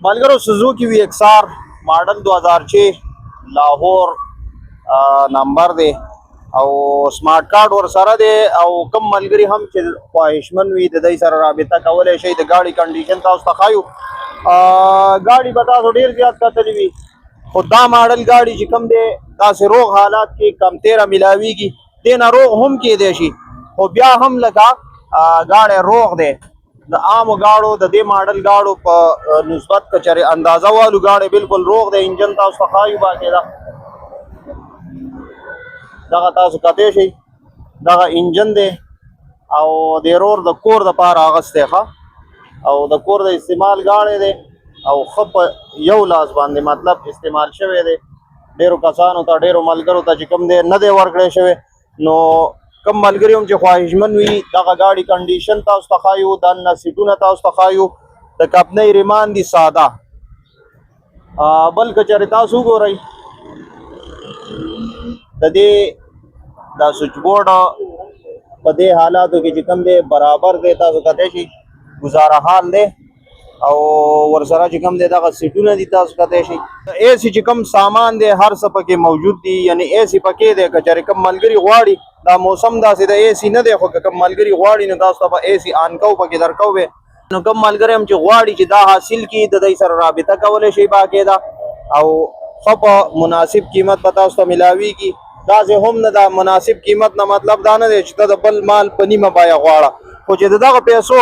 ملګرو سوزوکی وی ایکسار ماډل 2006 لاهور نمبر دی او سمارټ کارت ور سره دی او کم ملګری هم چې خواهشمن وي د دې سره رابطه کولای شي د گاډي کنډیشن تاسو ته خایو گاډي به تاسو ډیر زیات کتلی وي خو دا ماډل گاډي چې کم دی تاسو روغ حالات کې کم 13 ملاویږي دینه روغ هم کې دی شي خو بیا هم لکه گاډي روغ دی د عام گاړو د دې ماډل گاړو په نسبت کچره اندازه والو گاړي بالکل روغ دی انجن تاسو ته خایو باقاعده دغه تاسو کته شي دغه انجن دی او د رور د کور د پاره اغسته ښه او د کور د استعمال غاړه دی او خپ یو لاس باندې مطلب استعمال شوی دی ډیرو کسانو ته ډیرو ملګرو ته چې کوم دی نه دی ورکړی شوی نو کم ملګری هم چې خواهشمن وي دغه گاډي کنډیشن تاسو ته خایو دننه سیټونه تاسو ته خایو د کپنۍ ریمان دي ساده بل که چېرې تاسو وګورئ د دې دا سویچ بورډ په دې حالاتو کې چې کوم دی برابر دی تاسو کتلی شئ ګزاره حال دی او ورسره چې کوم دی دغه سیټونه دي تاسو کتلی شئ اے سی چې کوم سامان دی هر څه پکې موجود دي یعنی اے سی پکې دی که چېرې کوم ملګري غواړي دا موسم داسې د اے سی نه دی خو که کوم ملګري غواړي نو تاسو ته به اے سی آن کو پکې درکو به نو کوم ملګری هم چې غواړي چې دا حاصل کړي د دوی سره رابطه کولی شي باقاعده او ښه په مناسب قیمت به تاسو ته میلاویږي داسې هم نه دا مناسب قیمت نه مطلب دا نه دی چې ته د بل مال په نیمه بیه غواړه خو چې د دغه پیسو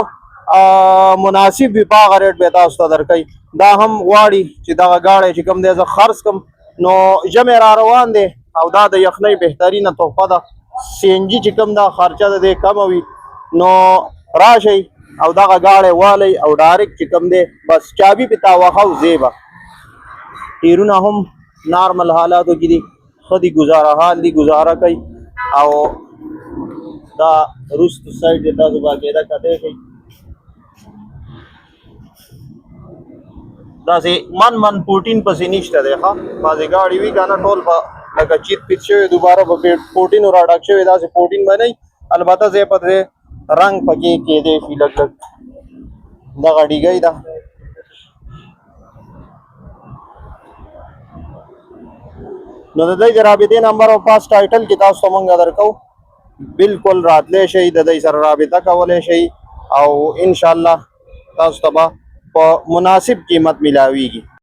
مناسب وي په هغه ریټ به تاسو ته درکوي دا هم غواړي چې دغه گاډی چې کوم دی زه خرڅ کړم نو ژمی را روان دی او دا د یخنۍ بهترینه تحفه ده سی ان جي چې کوم دا خرچه د دې کمه وي نو راشئ او دغه گاډی والی او ډایرکټ چې کوم دی بس چابي پې تاوهه او ځې به ټیرونه هم نارمل حالاتو کې دي ښه دي ګزاره حال دي ګزاره کوي او دا وروستو سایډ دی تاسو باقاعده کتلی شئ داسې من 14 پسې نشته دی ښه بعضې گاډي وي که نه ټول به لکه چیت پیت شوی دوباره به 14 را ډک شوی داسې 14 به نه البته ځای په ځای رنګ پکې کېدی شي لږ لږ دغه ډیګۍ ده نو د دوی د رابطې نمبر او پاس ټایټل کې تاسو ته موږ درکو بالکل راتلی شئ د دوی سره رابطه کولی شئ او انشاءالله تاسو ته به په مناسب قیمت میلاویږي